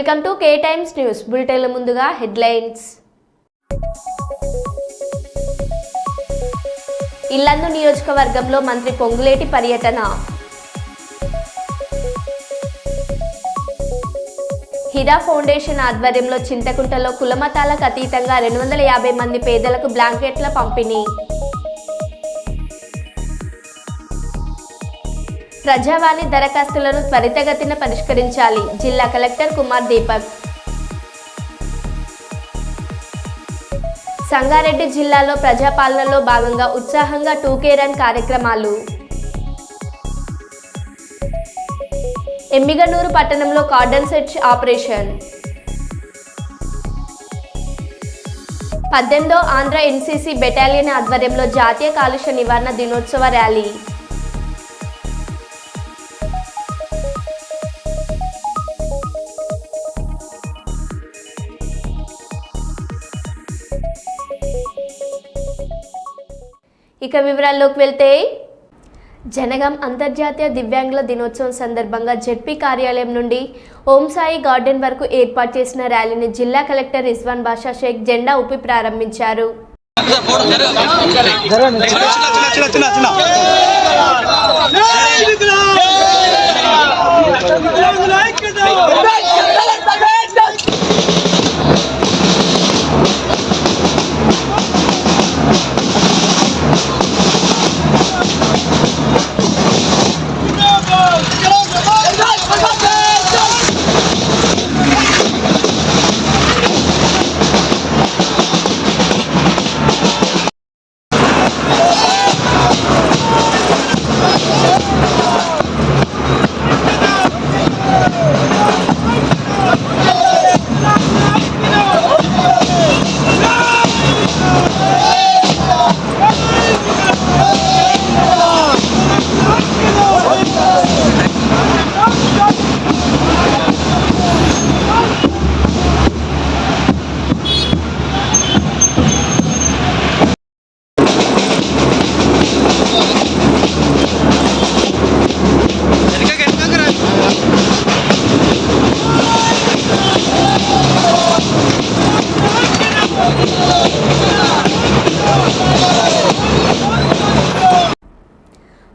Welcome to K Times news బులెటిన్ల ముందుగా headlines. Yellandu నియోజకవర్గంలో మంత్రి పొంగులేటి పర్యటన. హిరా ఫౌండేషన్ ఆధ్వర్యంలో చింతకుంటలో కులమతాలకు అతీతంగా 250 మంది పేదలకు బ్లాంకెట్ల పంపిణీ. ప్రజావాణి దరఖాస్తులను త్వరితగతిన పరిష్కరించాలి జిల్లా కలెక్టర్ కుమార్ దీపక్. సంగారెడ్డి జిల్లాలో ప్రజాపాలనలో భాగంగా ఉత్సాహంగా 2K రన్ కార్యక్రమాలు. ఎమ్మిగనూరు పట్టణంలో కార్డన్ సెర్చ్ ఆపరేషన్. 18వ ఆంధ్ర NCC బెటాలియన్ ఆధ్వర్యంలో జాతీయ కాలుష్య నివారణ దినోత్సవ ర్యాలీ. ఇక వివరాల్లోకి వెళ్తే, జనగాం అంతర్జాతీయ దివ్యాంగుల దినోత్సవం సందర్భంగా జెడ్పీ కార్యాలయం నుండి ఓం సాయి గార్డెన్ వరకు ఏర్పాటు చేసిన ర్యాలీని జిల్లా కలెక్టర్ రిజ్వాన్ బాషా షేక్ జెండా ఊపి ప్రారంభించారు.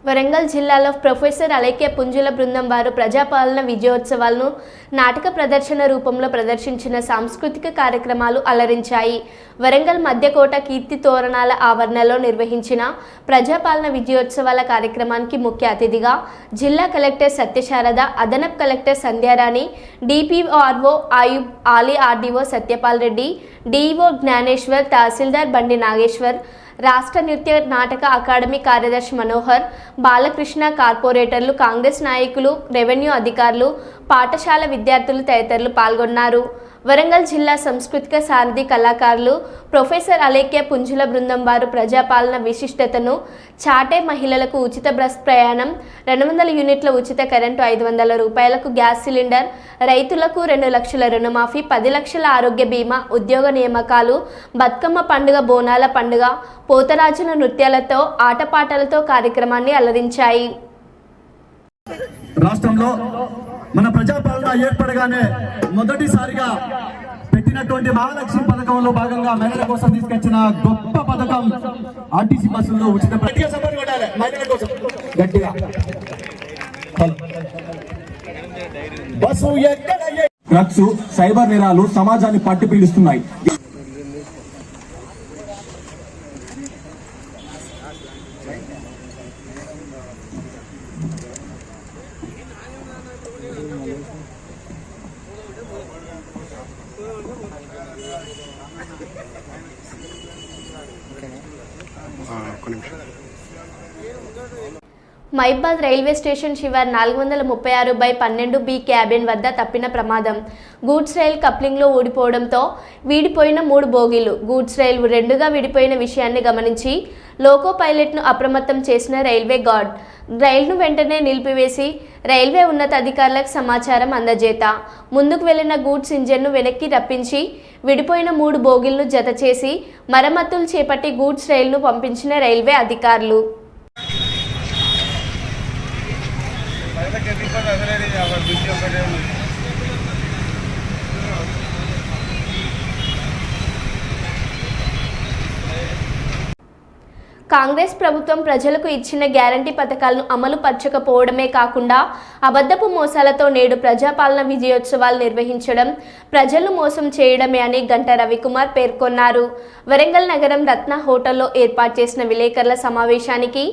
వరంగల్ జిల్లాలో ప్రొఫెసర్ అలైక్య పుంజుల బృందం వారు ప్రజాపాలన విజయోత్సవాలను నాటక ప్రదర్శన రూపంలో ప్రదర్శించిన సాంస్కృతిక కార్యక్రమాలు అలరించాయి. వరంగల్ మధ్యకోట కీర్తి తోరణాల ఆవరణలో నిర్వహించిన ప్రజాపాలన విజయోత్సవాల కార్యక్రమానికి ముఖ్య అతిథిగా జిల్లా కలెక్టర్ సత్యశారద, అదనపు collector Sandhyarani, DPRO Ayub, Ali RDO Satyapal Reddy, DEO Gnaneshwar, తహసీల్దార్ బండి నాగేశ్వర్, రాష్ట్ర నృత్య నాటక అకాడమీ కార్యదర్శి మనోహర్, బాలకృష్ణ, కార్పొరేటర్లు, కాంగ్రెస్ నాయకులు, రెవెన్యూ అధికారులు, పాఠశాల విద్యార్థులు తదితరులు పాల్గొన్నారు. వరంగల్ జిల్లా సాంస్కృతిక సారథి కళాకారులు ప్రొఫెసర్ అలైక్య పుంజుల బృందం వారు ప్రజాపాలన విశిష్టతను చాటే మహిళలకు ఉచిత బస్ ప్రయాణం, 200 యూనిట్ల ఉచిత కరెంటు, 500 రూపాయలకు గ్యాస్ సిలిండర్, రైతులకు 2 లక్షల రుణమాఫీ, 10 లక్షల ఆరోగ్య బీమా, ఉద్యోగ నియామకాలు, బతుకమ్మ పండుగ, బోనాల పండుగ, పోతరాజుల నృత్యాలతో ఆటపాటలతో కార్యక్రమాన్ని అలరించాయి. రాష్ట్రంలో మన ప్రజాపాలన ఏర్పడగానే మొదటిసారిగా పెట్టినటువంటి మహాలక్ష్మి పథకంలో భాగంగా మహిళల కోసం తీసుకొచ్చిన గొప్ప పథకం ఆర్టీసీ బస్సుల్లో ఉచిత బస్సు. డ్రగ్స్, సైబర్ నేరాలు సమాజాన్ని పట్టి పీడిస్తున్నాయి. మైబాద్ రైల్వే స్టేషన్ శివార్ 436/12B క్యాబిన్ వద్ద తప్పిన ప్రమాదం. గూడ్స్ రైలు కప్లింగ్లో ఊడిపోవడంతో వీడిపోయిన 3 బోగీలు. గూడ్స్ రైలు 2గా విడిపోయిన విషయాన్ని గమనించి లోకో పైలట్ను అప్రమత్తం చేసిన రైల్వే గార్డ్ రైలును వెంటనే నిలిపివేసి రైల్వే ఉన్నతాధికారులకు సమాచారం అందజేత ముందుకు వెళ్లిన గూడ్స్ ఇంజన్ను వెనక్కి రప్పించి విడిపోయిన 3 బోగీలను జత చేసి మరమ్మతులు చేపట్టి గూడ్స్ రైలును పంపించిన రైల్వే అధికారులు. కాంగ్రెస్ ప్రభుత్వం ప్రజలకు ఇచ్చిన గ్యారంటీ పథకాలను అమలు పరచకపోవడమే కాకుండా అబద్ధపు మోసాలతో నేడు ప్రజాపాలన విజయోత్సవాలు నిర్వహించడం ప్రజలను మోసం చేయడమే అని గంటా రవికుమార్ పేర్కొన్నారు. వరంగల్ నగరం రత్న హోటల్లో ఏర్పాటు చేసిన విలేకరుల సమావేశానికి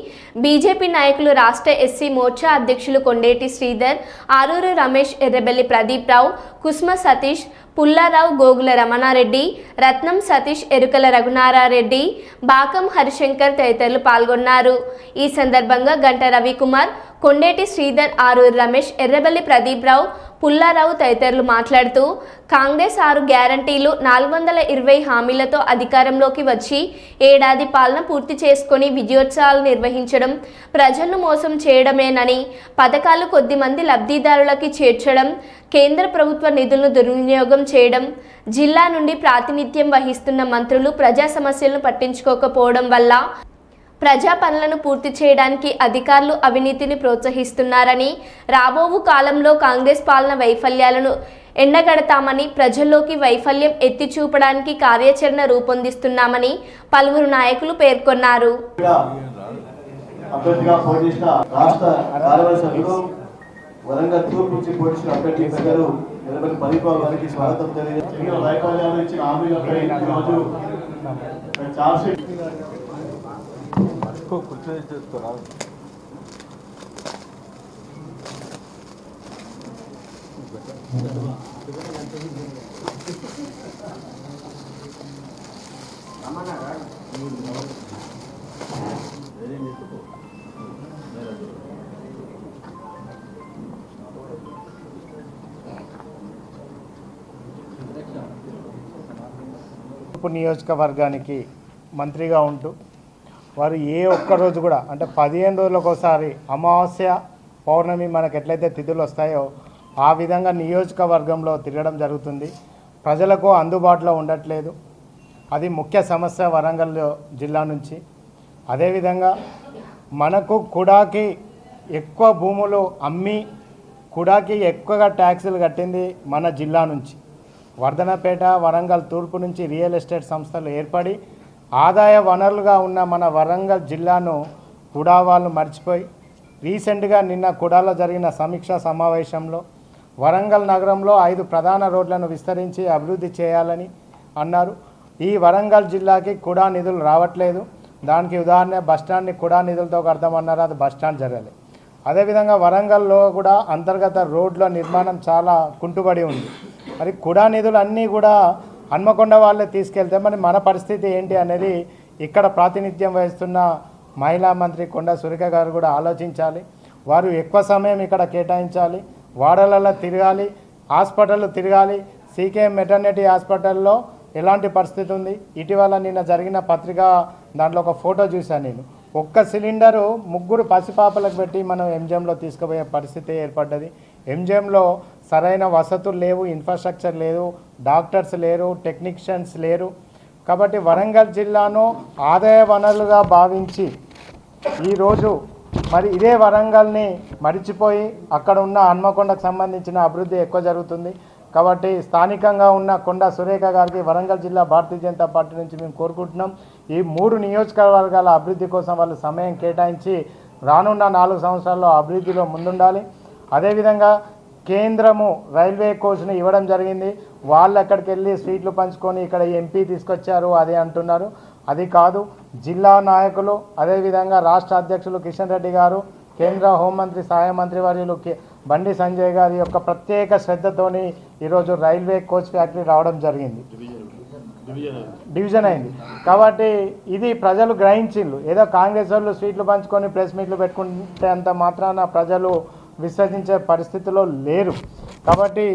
బీజేపీ నాయకులు రాష్ట్ర ఎస్సీ మోర్చా అధ్యక్షులు కొండేటి శ్రీధర్, ఆరూరు రమేష్, ఎర్రబెల్లి ప్రదీప్ రావు, కుస్మ సతీష్, పుల్లారావు, గోగుల రమణారెడ్డి, రత్నం సతీష్, ఎరుకల రఘునారారెడ్డి, బాకం హరిశంకర్ తదితరులు పాల్గొన్నారు. ఈ సందర్భంగా గంటా రవికుమార్, కొండేటి శ్రీధర్, ఆరూరు రమేష్, ఎర్రబెల్లి ప్రదీప్ రావు, పుల్లారావు తదితరులు మాట్లాడుతూ కాంగ్రెస్ 6 గ్యారంటీలు 420 హామీలతో అధికారంలోకి వచ్చి ఏడాది పాలన పూర్తి చేసుకొని విజయోత్సవాలు నిర్వహించడం ప్రజలను మోసం చేయడమేనని, పథకాలు కొద్దిమంది లబ్ధిదారులకి చేర్చడం, కేంద్ర ప్రభుత్వ నిధులను దుర్వినియోగం చేయడం, జిల్లా నుండి ప్రాతినిధ్యం వహిస్తున్న మంత్రులు ప్రజా సమస్యలను పట్టించుకోకపోవడం వల్ల ప్రజా పనులను పూర్తి చేయడానికి అధికారులు అవినీతిని ప్రోత్సహిస్తున్నారని, రాబోవు కాలంలో కాంగ్రెస్ పాలన వైఫల్యాలను ఎండగడతామని, ప్రజల్లోకి వైఫల్యం ఎత్తి చూపడానికి కార్యాచరణ రూపొందిస్తున్నామని పలువురు నాయకులు పేర్కొన్నారు. వరంగల్ తూర్పు నుంచి పోటీసిన అభ్యర్థి గారు ఎర్రబెల్లి ప్రదీప్ రావు గారికి స్వాగతం తెలియజేస్తున్నారు. వైఫల్యాలు ఇచ్చిన హామీలపై ఈరోజు నియోజకవర్గానికి మంత్రిగా ఉంటూ వారు ఏ ఒక్కరోజు కూడా అంటే 15 రోజులకు ఒకసారి అమావాస్య, పౌర్ణమి మనకు ఎట్లయితే తిథులు వస్తాయో ఆ విధంగా నియోజకవర్గంలో తిరగడం జరుగుతుంది. ప్రజలకు అందుబాటులో ఉండట్లేదు. అది ముఖ్య సమస్య వరంగల్ జిల్లా నుంచి. అదేవిధంగా మనకు కుడాకి ఎక్కువ భూములు అమ్మి కుడాకి ఎక్కువగా ట్యాక్సులు కట్టింది మన జిల్లా నుంచి. వర్ధనపేట, వరంగల్ తూర్పు నుంచి రియల్ ఎస్టేట్ సంస్థలు ఏర్పడి ఆదాయ వనరులుగా ఉన్న మన వరంగల్ జిల్లాను కుడా వాళ్ళు మర్చిపోయి రీసెంట్గా నిన్న కుడాలో జరిగిన సమీక్షా సమావేశంలో వరంగల్ నగరంలో 5 ప్రధాన రోడ్లను విస్తరించి అభివృద్ధి చేయాలని అన్నారు. ఈ వరంగల్ జిల్లాకి కుడా నిధులు రావట్లేదు. దానికి ఉదాహరణ బస్టాండ్ని కుడా నిధులతో కడతామన్నారు, అది బస్టాండ్ జరగలేదు. అదేవిధంగా వరంగల్లో కూడా అంతర్గత రోడ్ల నిర్మాణం చాలా కుంటుబడి ఉంది. మరి కుడా నిధులు అన్నీ కూడా హన్మకొండ వాళ్ళే తీసుకెళ్తే మరి మన పరిస్థితి ఏంటి అనేది ఇక్కడ ప్రాతినిధ్యం వహిస్తున్న మహిళా మంత్రి కొండా సురేఖ గారు కూడా ఆలోచించాలి. వారు ఎక్కువ సమయం ఇక్కడ కేటాయించాలి, వాడలలో తిరగాలి, హాస్పిటల్ తిరగాలి. సీకేఎం మెటర్నిటీ హాస్పిటల్లో ఎలాంటి పరిస్థితి ఉంది? ఇటీవల నిన్న జరిగిన పత్రిక దాంట్లో ఒక ఫోటో చూశాను నేను. ఒక్క సిలిండరు 3 పసిపాపలకు పెట్టి మనం ఎంజిఎంలో తీసుకుపోయే పరిస్థితి ఏర్పడ్డది. ఎంజిఎంలో సరైన వసతులు లేవు, ఇన్ఫ్రాస్ట్రక్చర్ లేదు, డాక్టర్స్ లేరు, టెక్నీషియన్స్ లేరు. కాబట్టి వరంగల్ జిల్లాను ఆదాయ వనరులుగా భావించి ఈరోజు మరి ఇదే వరంగల్ని మరిచిపోయి అక్కడ ఉన్న హన్మకొండకు సంబంధించిన అభివృద్ధి ఎక్కువ జరుగుతుంది. కాబట్టి స్థానికంగా ఉన్న కొండా సురేఖ గారికి వరంగల్ జిల్లా భారతీయ జనతా పార్టీ నుంచి మేము కోరుకుంటున్నాం, ఈ 3 నియోజకవర్గాల అభివృద్ధి కోసం వాళ్ళు సమయం కేటాయించి రానున్న 4 సంవత్సరాల్లో అభివృద్ధిలో ముందుండాలి. అదేవిధంగా కేంద్రము రైల్వే కోచ్ని ఇవ్వడం జరిగింది. వాళ్ళు అక్కడికి వెళ్ళి సీట్లు పంచుకొని ఇక్కడ ఎంపీ తీసుకొచ్చారు అదే అంటున్నారు. అది కాదు, జిల్లా నాయకులు అదేవిధంగా రాష్ట్ర అధ్యక్షులు కిషన్ రెడ్డి గారు, కేంద్ర హోంమంత్రి సహాయ మంత్రి వర్యులు బండి సంజయ్ గారి యొక్క ప్రత్యేక శ్రద్ధతోని ఈరోజు రైల్వే కోచ్ ఫ్యాక్టరీ రావడం జరిగింది, డివిజన్ అయింది. కాబట్టి ఇది ప్రజలు గ్రహించిండ్రు. ఏదో కాంగ్రెస్ వాళ్ళు సీట్లు పంచుకొని ప్రెస్ మీట్లు పెట్టుకుంటే అంత మాత్రాన ప్రజలు విశ్వసించే పరిస్థితిలో లేరు. కాబట్టి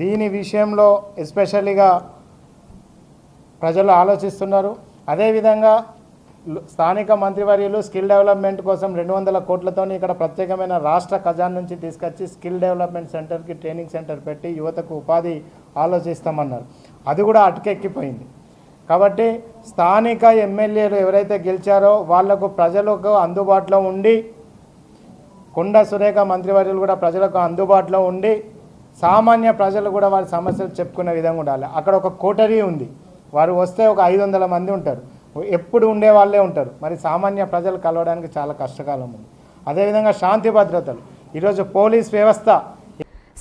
దీని విషయంలో ఎస్పెషల్లీగా ప్రజలు ఆలోచిస్తున్నారు. అదేవిధంగా స్థానిక మంత్రివర్యులు స్కిల్ డెవలప్మెంట్ కోసం 200 కోట్లతో ఇక్కడ ప్రత్యేకమైన రాష్ట్ర ఖజానా నుంచి తీసుకొచ్చి స్కిల్ డెవలప్మెంట్ సెంటర్కి ట్రైనింగ్ సెంటర్ పెట్టి యువతకు ఉపాధి ఆలోచిస్తామన్నారు. అది కూడా అటకెక్కిపోయింది. కాబట్టి స్థానిక ఎమ్మెల్యేలు ఎవరైతే గెలిచారో వాళ్లకు ప్రజలకు అందుబాటులో ఉండి, కొండా సురేఖ మంత్రివర్యులు కూడా ప్రజలకు అందుబాటులో ఉండి సామాన్య ప్రజలు కూడా వారి సమస్యలు చెప్పుకునే విధంగా ఉండాలి. అక్కడ ఒక కోటరీ ఉంది, వారు వస్తే ఒక 500 మంది ఉంటారు. ఎప్పుడు ఉండే వాళ్ళే ఉంటారు. మరి సామాన్య ప్రజలు కలవడానికి చాలా కష్టకాలం ఉంది. అదేవిధంగా శాంతి భద్రతలు, ఈరోజు పోలీస్ వ్యవస్థ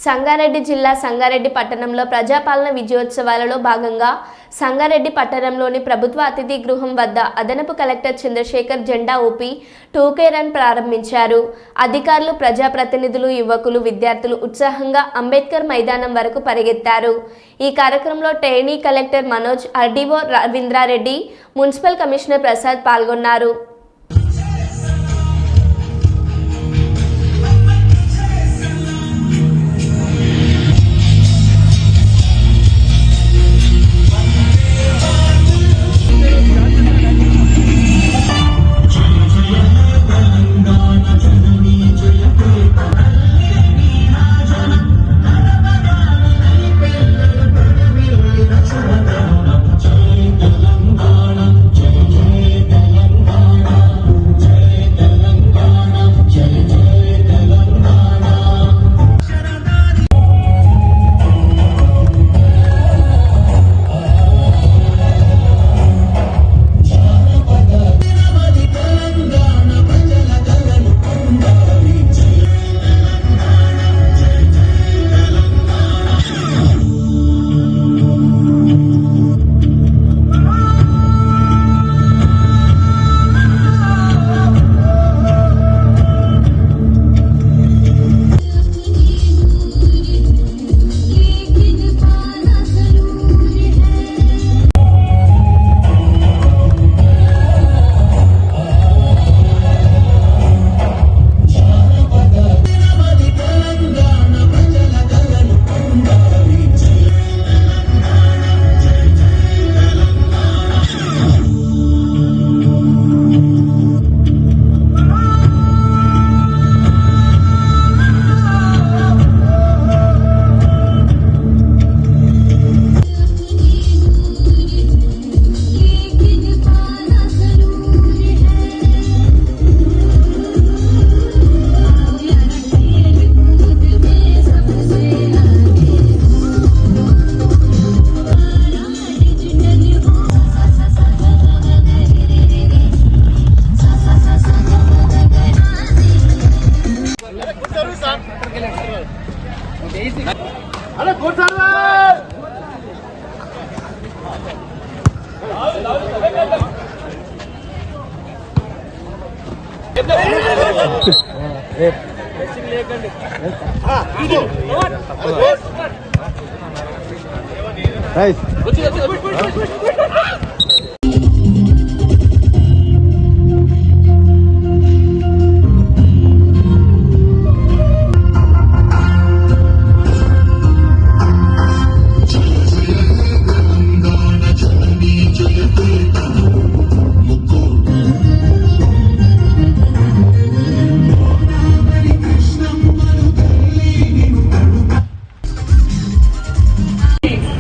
సంగారెడ్డి జిల్లా సంగారెడ్డి పట్టణంలో ప్రజాపాలన విజయోత్సవాలలో భాగంగా సంగారెడ్డి పట్టణంలోని ప్రభుత్వ అతిథి గృహం వద్ద అదనపు కలెక్టర్ చంద్రశేఖర్ జెండా ఊపి 2K రన్ ప్రారంభించారు. అధికారులు, ప్రజాప్రతినిధులు, యువకులు, విద్యార్థులు ఉత్సాహంగా అంబేద్కర్ మైదానం వరకు పరిగెత్తారు. ఈ కార్యక్రమంలో trainee collector Manoj, RDO Ravindra Reddy, municipal commissioner Prasad పాల్గొన్నారు.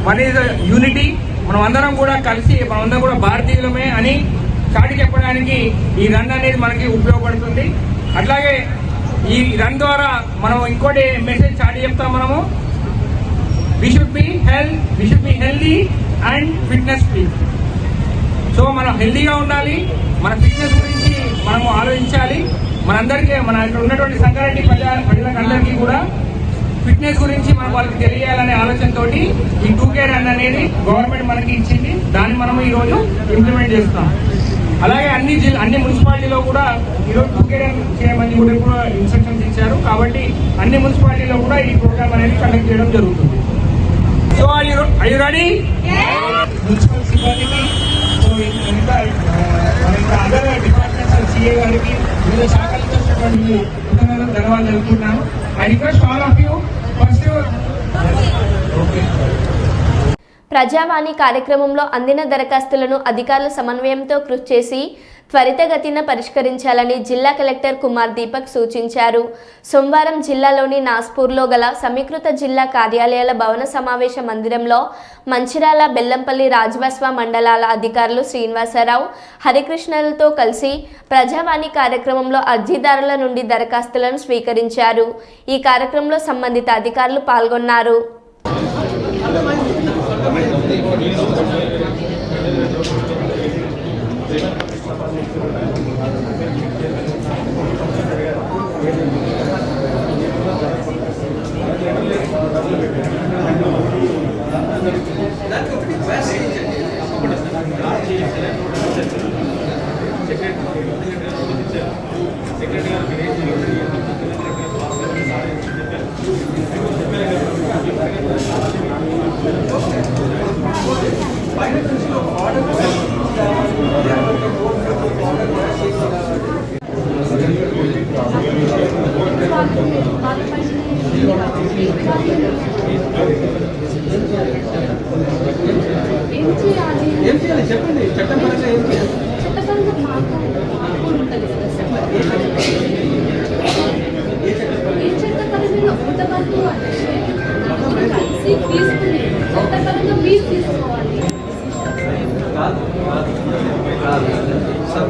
వన్ ఈజ్ యూనిటీ, మనం అందరం కూడా కలిసి మనమందరం కూడా భారతీయులమే అని చాటి చెప్పడానికి ఈ రన్ అనేది మనకి ఉపయోగపడుతుంది. అట్లాగే ఈ రన్ ద్వారా మనం ఇంకోటి మెసేజ్ చాటి చెప్తాం, మనము we should be healthy and fitness free. So మనం హెల్దీగా ఉండాలి, మన ఫిట్నెస్ గురించి మనము ఆలోచించాలి. మనందరికీ మన ఇక్కడ ఉన్నటువంటి సంగారెడ్డి ప్రజలందరికీ కూడా ఫిట్నెస్ గురించి మనం వాళ్ళకి తెలియాలనే ఆలోచనతో ఈ 2K రన్ అనేది గవర్నమెంట్ మనకి ఇచ్చింది. దాన్ని మనం ఈరోజు ఇంప్లిమెంట్ చేస్తాం. అలాగే అన్ని మున్సిపాలిటీలో కూడా ఈరోజు 2K రన్ చేయమని కూడా ఇన్స్ట్రక్షన్స్ ఇచ్చారు. కాబట్టి అన్ని మున్సిపాలిటీలో కూడా ఈ ప్రోగ్రామ్ అనేది కండక్ట్ చేయడం జరుగుతుంది. So are you ready? Municipal సిబ్బందికి, సో ఇంకా అదర్ డిపార్ట్మెంట్స్ సిఏ గారికి, వివిధ శాఖలకు వచ్చినటువంటి ధన్యవాదాలు తెలుపుతున్నాను. I request all of you first. Prajavani కార్యక్రమంలో అందిన దరఖాస్తులను అధికారుల సమన్వయంతో కృషి చేసి త్వరితగతిన పరిష్కరించాలని జిల్లా కలెక్టర్ కుమార్ దీపక్ సూచించారు. సోమవారం జిల్లాలోని నాస్పూర్లో గల సమీకృత జిల్లా కార్యాలయాల భవన సమావేశ మందిరంలో మంచిర్యాల, బెల్లంపల్లి, రాజవస్వ మండలాల అధికారులు శ్రీనివాసరావు, హరికృష్ణలతో కలిసి ప్రజావాణి కార్యక్రమంలో అర్జీదారుల నుండి దరఖాస్తులను స్వీకరించారు. ఈ కార్యక్రమంలో సంబంధిత అధికారులు పాల్గొన్నారు.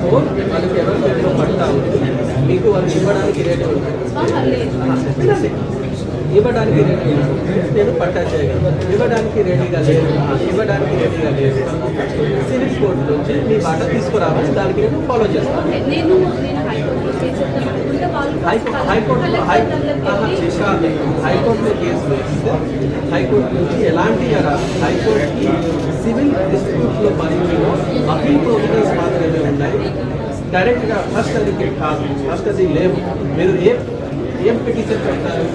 బిఫోర్ వాళ్ళకి ఎవరికైనా పట్టా మీకు వాళ్ళు ఇవ్వడానికి రెడీ ఇవ్వడానికి రెడీ నేను పట్టా చేయగలను, ఇవ్వడానికి రెడీగా లేదు, ఇవ్వడానికి రెడీగా లేదు, సివిల్ కోర్టు నుంచి మీ బాట తీసుకురావాలి, దానికి నేను ఫాలో చేస్తాను. హైకోర్టులో కేసు వేస్తే హైకోర్టు నుంచి ఎలాంటి హైకోర్టుకి సివిల్ డిస్ప్యూట్లో పరిధిలో అపీల్ ప్రొవిజన్స్ మాత్రమే ఉన్నాయి. డైరెక్ట్గా ఫస్ట్ అది కాదు, ఫస్ట్ అది లేవు. మీరు ఏం పిటిషన్ పెడతారు?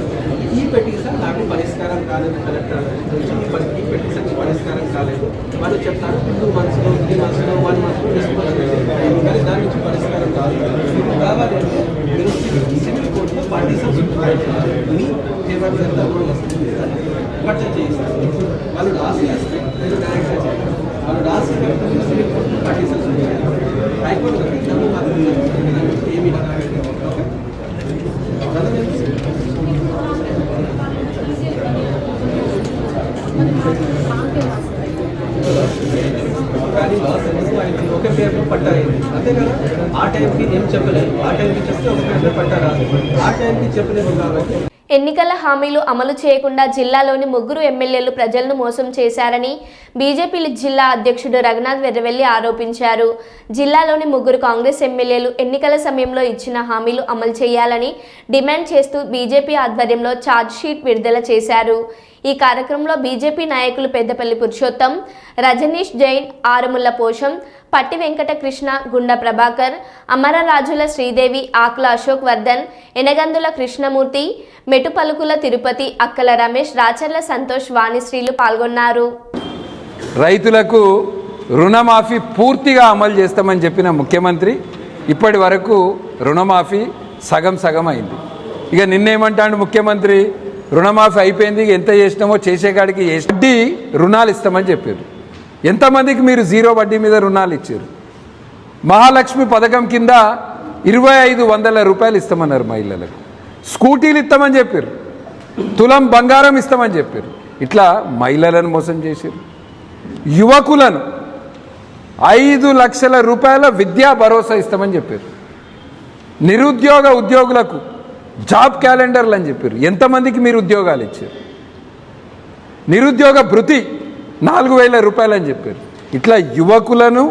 ఈ పిటిషన్ నాకు పరిష్కారం కాలేదు, కలెక్టర్ నుంచి ఈ పిటిషన్ పరిష్కారం కాలేదు, వాళ్ళు చెప్తారు 2 monthsలో 3 monthsలో 1 monthలో డిస్పోజ్ కానీ దాని నుంచి పరిష్కారం కాదు. మీకు కావాలంటే మీరు సివిల్ కోర్టులో పార్టీషన్స్ మీ ఫేవర్ ఎంత కూడా వస్తుంది, పర్చేజ్ చేయిస్తారు. వాళ్ళు రాసి ఇస్తే మీరు డైరెక్ట్గా చేయాలి, వాళ్ళు రాసి సివిల్ కోర్టులో పార్టీషన్స్ ఉంటాయి. హైకోర్టు డబ్బు మాత్రం ఏమీ కానీ ఒకే పేరులో పట్టాయింది అంతే కదా. ఆ టైంకి ఏం చెప్పలేదు, ఆ టైంకి చెప్తే ఒక పేరులో పట్టారా, ఆ టైంకి చెప్పలేదు కాబట్టి. ఎన్నికల హామీలు అమలు చేయకుండా జిల్లాలోని 3 ఎమ్మెల్యేలు ప్రజలను మోసం చేశారని బీజేపీ జిల్లా అధ్యక్షుడు రఘునాథ్ వెర్రవెల్లి ఆరోపించారు. జిల్లాలోని 3 కాంగ్రెస్ ఎమ్మెల్యేలు ఎన్నికల సమయంలో ఇచ్చిన హామీలు అమలు చేయాలని డిమాండ్ చేస్తూ బీజేపీ ఆధ్వర్యంలో ఛార్జ్షీట్ విడుదల చేశారు. ఈ కార్యక్రమంలో బీజేపీ నాయకులు పెద్దపల్లి పురుషోత్తం, రజనీష్ జైన్, ఆరుముల్ల పోషం, పట్టి వెంకటకృష్ణ, గుండ ప్రభాకర్, అమరరాజుల శ్రీదేవి, ఆకుల అశోక్ వర్ధన్, ఎనగందుల కృష్ణమూర్తి, మెటుపలుకుల తిరుపతి, అక్కల రమేష్, రాచర్ల సంతోష్, వాణిశ్రీలు పాల్గొన్నారు. రైతులకు రుణమాఫీ పూర్తిగా అమలు చేస్తామని చెప్పిన ముఖ్యమంత్రి ఇప్పటి వరకు రుణమాఫీ సగం అయింది. ఇక నిన్నేమంటాడు ముఖ్యమంత్రి, రుణమాఫీ అయిపోయింది, ఎంత చేసినామో చేసేకాడికి వడ్డీ రుణాలు ఇస్తామని చెప్పారు. ఎంతమందికి మీరు 0 వడ్డీ మీద రుణాలు ఇచ్చారు? మహాలక్ష్మి పథకం కింద 2500 రూపాయలు ఇస్తామన్నారు మహిళలకు. స్కూటీలు ఇస్తామని చెప్పారు, తులం బంగారం ఇస్తామని చెప్పారు. ఇట్లా మహిళలను మోసం చేశారు. యువకులను 5 లక్షల రూపాయల విద్యా భరోసా ఇస్తామని చెప్పారు. ఉద్యోగులకు జాబ్ క్యాలెండర్లు అని చెప్పారు. ఎంతమందికి మీరు ఉద్యోగాలు ఇచ్చారు? నిరుద్యోగ భృతి 4000 రూపాయలు అని చెప్పారు. ఇట్లా యువకులను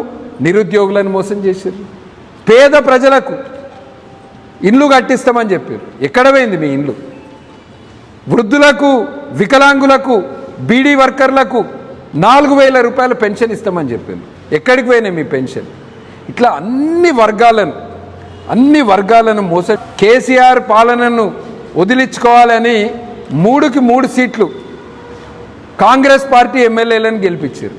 నిరుద్యోగులను మోసం చేశారు. పేద ప్రజలకు ఇండ్లు కట్టిస్తామని చెప్పారు. ఎక్కడ పోయింది మీ ఇండ్లు? వృద్ధులకు, వికలాంగులకు, బీడీ వర్కర్లకు 4000 రూపాయల పెన్షన్ ఇస్తామని చెప్పారు. ఎక్కడికి పోయినాయి మీ పెన్షన్? ఇట్లా అన్ని వర్గాలను మోసం. కేసీఆర్ పాలనను వదిలించుకోవాలని 3కి 3 సీట్లు కాంగ్రెస్ పార్టీ ఎమ్మెల్యేలను గెలిపించారు.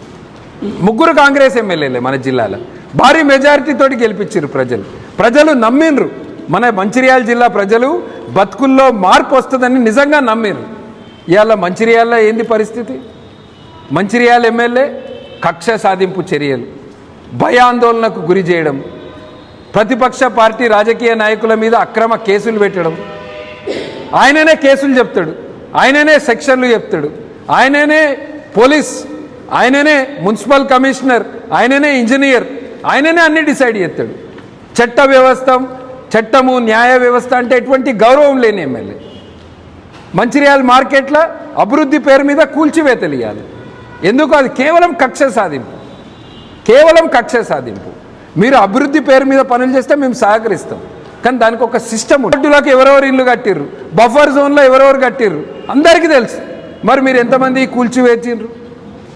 3 కాంగ్రెస్ ఎమ్మెల్యేలే మన జిల్లాలో భారీ మెజారిటీతోటి గెలిపించారు. ప్రజలు నమ్మిండ్రు. మన మంచిర్యాల జిల్లా ప్రజలు బతుకుల్లో మార్పు వస్తుందని నిజంగా నమ్మిండ్రు. ఇవాళ మంచిర్యాలలో ఏంది పరిస్థితి? మంచిర్యాల ఎమ్మెల్యే కక్ష సాధింపు చర్యలు, భయాందోళనకు గురి చేయడం, ప్రతిపక్ష పార్టీ రాజకీయ నాయకుల మీద అక్రమ కేసులు పెట్టడం. ఆయననే కేసులు చెప్తాడు, ఆయననే సెక్షన్లు చెప్తాడు, ఆయననే పోలీస్, ఆయననే మున్సిపల్ కమిషనర్, ఆయననే ఇంజనీర్, ఆయననే అన్ని డిసైడ్ చేస్తాడు. చట్టము న్యాయ వ్యవస్థ అంటే ఎటువంటి గౌరవం లేని ఎమ్మెల్యే. మంచిర్యాల మార్కెట్ల అభివృద్ధి పేరు మీద కూల్చివేతలు ఇవ్వాలి. ఎందుకు? అది కేవలం కక్ష సాధింపు. మీరు అభివృద్ధి పేరు మీద పనులు చేస్తే మేము సహకరిస్తాం, కానీ దానికి ఒక సిస్టమ్. రోడ్డులకు ఎవరెవరు ఇల్లు కట్టిర్రు, బఫర్ జోన్లో ఎవరెవరు కట్టిర్రు అందరికీ తెలుసు. మరి మీరు ఎంతమంది కూల్చివేసిండ్రు?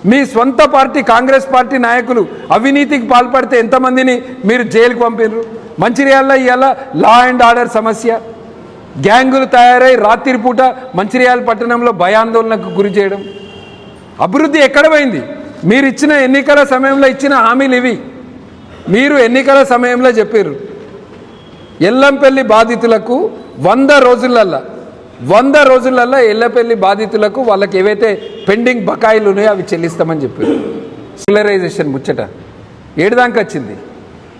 మీ సొంత పార్టీ కాంగ్రెస్ పార్టీ నాయకులు అవినీతికి పాల్పడితే ఎంతమందిని మీరు జైలుకు పంపినరు? మంచిర్యాలలో ఇవాళ లా అండ్ ఆర్డర్ సమస్య, గ్యాంగులు తయారై రాత్రిపూట మంచిర్యాల పట్టణంలో భయాందోళనకు గురి చేయడం. అభివృద్ధి ఎక్కడ పోయింది? మీరు ఇచ్చిన ఎన్నికల సమయంలో ఇచ్చిన హామీలు ఇవి. మీరు ఎన్నికల సమయంలో చెప్పారు ఎల్లంపల్లి బాధితులకు 100 రోజులల్లో ఎల్లపల్లి బాధితులకు వాళ్ళకి ఏవైతే పెండింగ్ బకాయిలు ఉన్నాయో అవి చెల్లిస్తామని చెప్పారు. రెగ్యులరైజేషన్ ముచ్చట ఏడుదాకా వచ్చింది.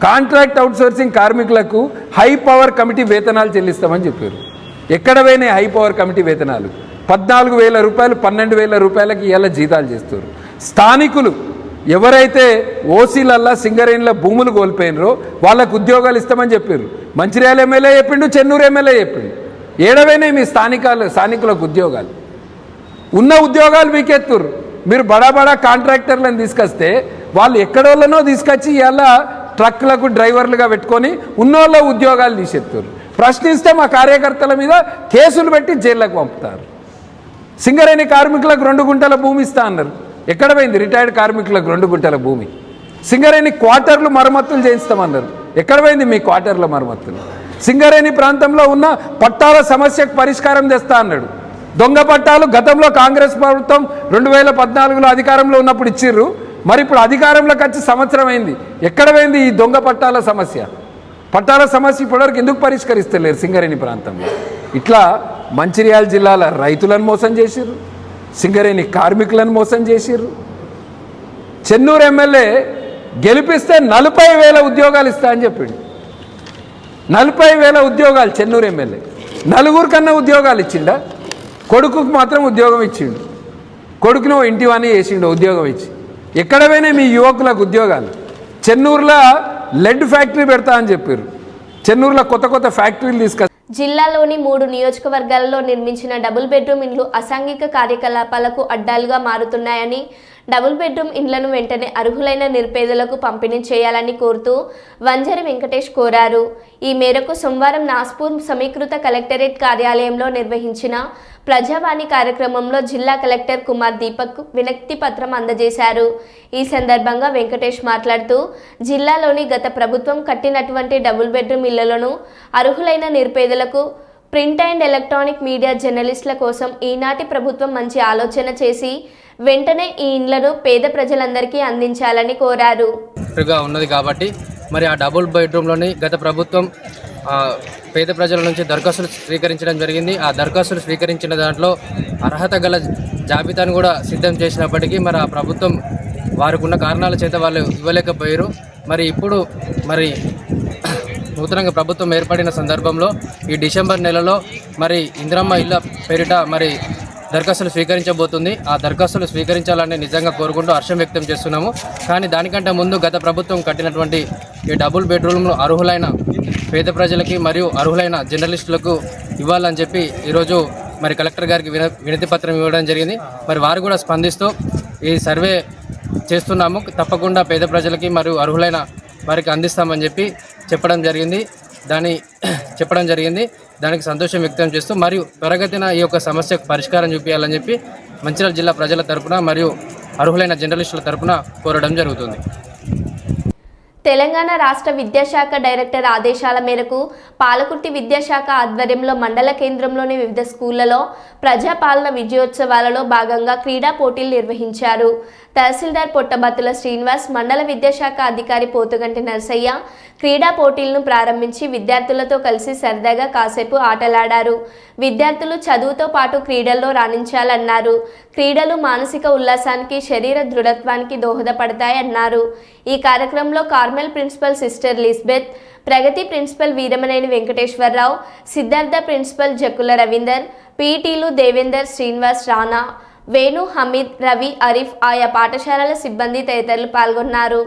కాంట్రాక్ట్ అవుట్సోర్సింగ్ కార్మికులకు హై పవర్ కమిటీ వేతనాలు చెల్లిస్తామని చెప్పారు. ఎక్కడ పోయినాయి హై పవర్ కమిటీ వేతనాలు? 14,000 రూపాయలు 12,000 రూపాయలకి ఇవాళ జీతాలు చేస్తారు. స్థానికులు ఎవరైతే ఓసీలల్లా సింగరేణిల భూములు కోల్పోయినరో వాళ్ళకు ఉద్యోగాలు ఇస్తామని చెప్పారు. మంచిర్యాల ఎమ్మెల్యే చెప్పిండు, చెన్నూరు ఎమ్మెల్యే చెప్పిండు. ఏడవైనా మీ స్థానికులకు ఉద్యోగాలు ఉన్న ఉద్యోగాలు మీకెత్తురు. మీరు బడా కాంట్రాక్టర్లను తీసుకొస్తే వాళ్ళు ఎక్కడోళ్ళనో తీసుకొచ్చి ఇవాళ ట్రక్లకు డ్రైవర్లుగా పెట్టుకొని ఉన్నోళ్ళ ఉద్యోగాలు తీసేస్తారు. ప్రశ్నిస్తే మా కార్యకర్తల మీద కేసులు పెట్టి జైళ్ళకు పంపుతారు. సింగరేణి కార్మికులకు 2 గుంటల భూమి ఇస్తా అన్నారు. ఎక్కడ పోయింది రిటైర్డ్ కార్మికులకు 2 గుంటల భూమి? సింగరేణి క్వార్టర్లు మరమ్మతులు చేయిస్తామన్నారు. ఎక్కడ పోయింది మీ క్వార్టర్ల మరమ్మతులు? సింగరేణి ప్రాంతంలో ఉన్న పట్టాల సమస్యకు పరిష్కారం తెస్తా అన్నాడు. దొంగ పట్టాలు గతంలో కాంగ్రెస్ ప్రభుత్వం 2014లో అధికారంలో ఉన్నప్పుడు ఇచ్చిర్రు. మరి ఇప్పుడు అధికారంలోకి వచ్చి సంవత్సరం అయింది. ఎక్కడ పోయింది ఈ దొంగ పట్టాల సమస్య? పట్టాల సమస్య ఇప్పటివరకు ఎందుకు పరిష్కరిస్తలేరు సింగరేణి ప్రాంతంలో? ఇట్లా మంచిర్యాల జిల్లాల రైతులను మోసం చేసిర్రు, సింగరేణి కార్మికులను మోసం చేసిర్రు. చెన్నూరు ఎమ్మెల్యే గెలిపిస్తే 40,000 ఉద్యోగాలు ఇస్తా అని చెప్పిండు. 40,000 ఉద్యోగాలు చెన్నూరు ఎమ్మెల్యే. 4 కన్నా ఉద్యోగాలు ఇచ్చిండా? కొడుకుకు మాత్రం ఉద్యోగం ఇచ్చిండు. కొడుకును ఇంటివాణి చేసిండు ఉద్యోగం ఇచ్చి. ఎక్కడ పోయినా మీ యువకులకు ఉద్యోగాలు? చెన్నూరులో లెడ్ ఫ్యాక్టరీ పెడతా అని చెప్పారు. చెన్నూరులో కొత్త ఫ్యాక్టరీలు జిల్లాలోని 3 నియోజకవర్గాలలో నిర్మించిన డబుల్ బెడ్రూమ్ ఇండ్లు అసాంఘిక కార్యకలాపాలకు అడ్డాలుగా మారుతున్నాయని, డబుల్ బెడ్రూమ్ ఇండ్లను వెంటనే అర్హులైన నిరుపేదలకు పంపిణీ చేయాలని కోరుతూ వంజరి వెంకటేష్ కోరారు. ఈ మేరకు సోమవారం నాస్పూర్ సమీకృత కలెక్టరేట్ కార్యాలయంలో నిర్వహించిన ప్రజావాణి కార్యక్రమంలో జిల్లా కలెక్టర్ కుమార్ దీపక్ వినతి పత్రం అందజేశారు. ఈ సందర్భంగా వెంకటేష్ మాట్లాడుతూ జిల్లాలోని గత ప్రభుత్వం కట్టినటువంటి డబుల్ బెడ్రూమ్ ఇళ్లను అర్హులైన నిరుపేదలకు ప్రింట్ అండ్ ఎలక్ట్రానిక్ మీడియా జర్నలిస్టుల కోసం ఈనాటి ప్రభుత్వం మంచి ఆలోచన చేసి వెంటనే ఈ ఇండ్లను పేద ప్రజలందరికీ అందించాలని కోరారు. ఉన్నది కాబట్టి మరి ఆ డబుల్ బెడ్రూమ్లోని గత ప్రభుత్వం పేద ప్రజల నుంచి దరఖాస్తులు స్వీకరించడం జరిగింది. ఆ దరఖాస్తులు స్వీకరించిన దాంట్లో అర్హత గల జాబితాను కూడా సిద్ధం చేసినప్పటికీ మరి ఆ ప్రభుత్వం వారికి ఉన్న కారణాల చేత వాళ్ళు ఇవ్వలేకపోయారు. మరి ఇప్పుడు మరి నూతనంగా ప్రభుత్వం ఏర్పడిన సందర్భంలో ఈ డిసెంబర్ నెలలో మరి ఇందిరమ్మ ఇళ్ళ పేరిట మరి దరఖాస్తులు స్వీకరించబోతుంది. ఆ దరఖాస్తులు స్వీకరించాలని నిజంగా కోరుకుంటూ హర్షం వ్యక్తం చేస్తున్నాము. కానీ దానికంటే ముందు గత ప్రభుత్వం కట్టినటువంటి ఈ డబుల్ బెడ్రూమ్లు అర్హులైన పేద ప్రజలకి మరియు అర్హులైన జర్నలిస్టులకు ఇవ్వాలని చెప్పి ఈరోజు మరి కలెక్టర్ గారికి వినతి పత్రం ఇవ్వడం జరిగింది. మరి వారు కూడా స్పందిస్తూ ఈ సర్వే చేస్తున్నాము, తప్పకుండా పేద ప్రజలకి మరియు అర్హులైన వారికి అందిస్తామని చెప్పి చెప్పడం జరిగింది. దానికి సంతోషం వ్యక్తం చేస్తూ మరియు త్వరగతిన ఈ యొక్క సమస్యకు పరిష్కారం చూపించాలని చెప్పి మంచిర్యాల జిల్లా ప్రజల తరపున మరియు అర్హులైన జర్నలిస్టుల తరపున కోరడం జరుగుతుంది. తెలంగాణ రాష్ట్ర విద్యాశాఖ డైరెక్టర్ ఆదేశాల మేరకు పాలకుర్తి విద్యాశాఖ ఆధ్వర్యంలో మండల కేంద్రంలోని వివిధ స్కూళ్లలో ప్రజాపాలన విజయోత్సవాలలో భాగంగా క్రీడా పోటీలు నిర్వహించారు. తహసీల్దార్ పొట్టబత్తుల శ్రీనివాస్, మండల విద్యాశాఖ అధికారి పోతుగంటి నరసయ్య క్రీడా పోటీలను ప్రారంభించి విద్యార్థులతో కలిసి సరదాగా కాసేపు ఆటలాడారు. విద్యార్థులు చదువుతో పాటు క్రీడల్లో రాణించాలన్నారు. క్రీడలు మానసిక ఉల్లాసానికి, శరీర దృఢత్వానికి దోహదపడతాయన్నారు. ఈ కార్యక్రమంలో కార్మెల్ ప్రిన్సిపల్ సిస్టర్ లిస్బెత్, ప్రగతి ప్రిన్సిపల్ వీరమనేని వెంకటేశ్వరరావు, సిద్ధార్థ ప్రిన్సిపల్ జక్కుల రవీందర్, పీఈటీలు దేవేందర్, శ్రీనివాస్, రాణా, వేణు, హమీద్, రవి, అరీఫ్, ఆయా పాఠశాలల సిబ్బంది తదితరులు పాల్గొన్నారు.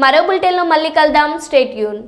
మరో బులెటిన్లో మళ్ళీ కలుద్దాం. Stay tune.